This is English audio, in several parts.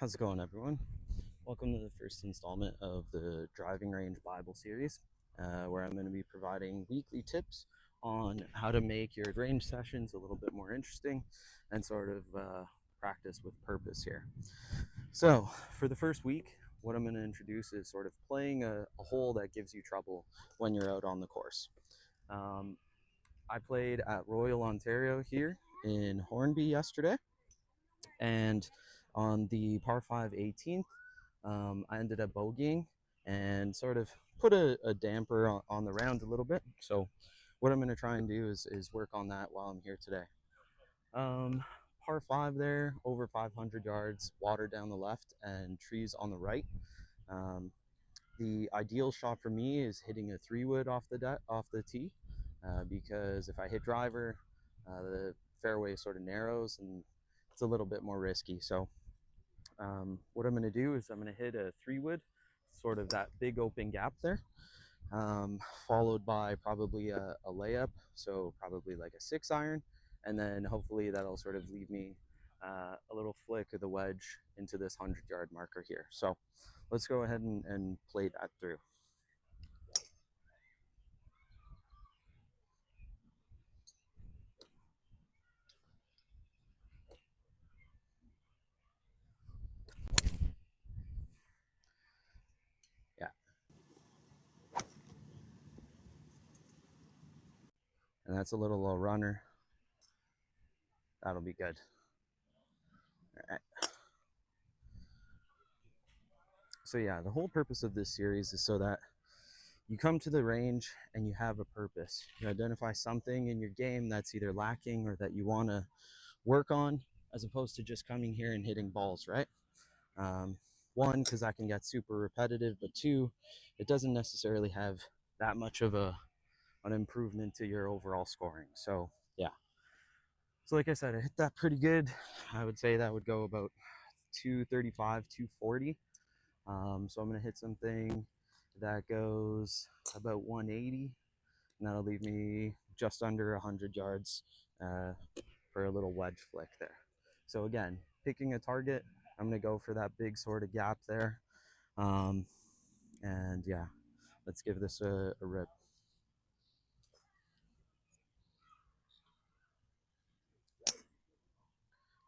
How's it going, everyone? Welcome to the first installment of the Driving Range Bible series, where I'm going to be providing weekly tips on how to make your range sessions a little bit more interesting and sort of practice with purpose here. So, for the first week, what I'm going to introduce is sort of playing a hole that gives you trouble when you're out on the course. I played at Royal Ontario here in Hornby yesterday, and on the par 5 18th, I ended up bogeying and sort of put a damper on the round a little bit. So what I'm going to try and do is work on that while I'm here today. Par 5 there, over 500 yards, water down the left and trees on the right. The ideal shot for me is hitting a 3-wood off the tee, because if I hit driver, the fairway sort of narrows and it's a little bit more risky. So what I'm going to do is I'm going to hit a 3-wood, sort of that big open gap there, followed by probably a layup, so probably like a 6-iron, and then hopefully that'll sort of leave me a little flick of the wedge into this 100-yard marker here. So let's go ahead and play that through. Yeah. And that's a little low runner. That'll be good. All right. So yeah, the whole purpose of this series is so that you come to the range and you have a purpose. You identify something in your game that's either lacking or that you want to work on, as opposed to just coming here and hitting balls, right? One, because that can get super repetitive, but two, it doesn't necessarily have that much of an improvement to your overall scoring. So yeah. So like I said, I hit that pretty good. I would say that would go about 235, 240. So I'm going to hit something that goes about 180, and that'll leave me just under 100 yards for a little wedge flick there. So again, picking a target, I'm going to go for that big sort of gap there. And yeah, let's give this a rip.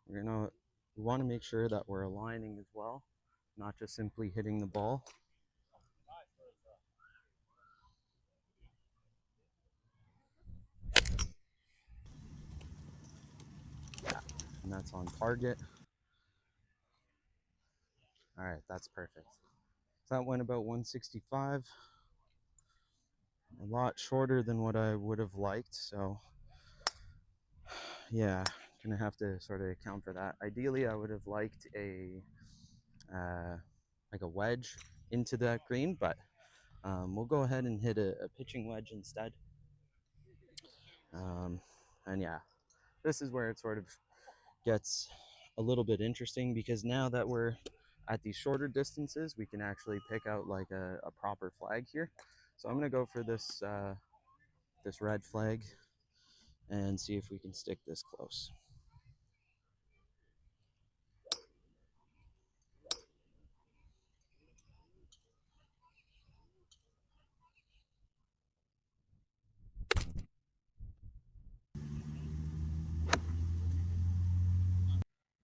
We want to make sure that we're aligning as well, not just simply hitting the ball. Yeah, and that's on target. All right, that's perfect. So that went about 165. A lot shorter than what I would have liked. So yeah, gonna have to sort of account for that. Ideally, I would have liked a like a wedge into that green, but we'll go ahead and hit a pitching wedge instead. And yeah, this is where it sort of gets a little bit interesting, because now that we're at these shorter distances, we can actually pick out like a proper flag here. So I'm gonna go for this this red flag and see if we can stick this close.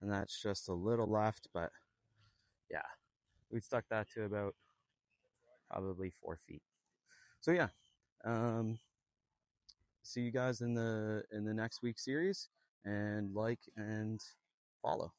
And that's just a little left, but yeah, we stuck that to about probably 4 feet. So yeah, see you guys in the next week series, and like and follow.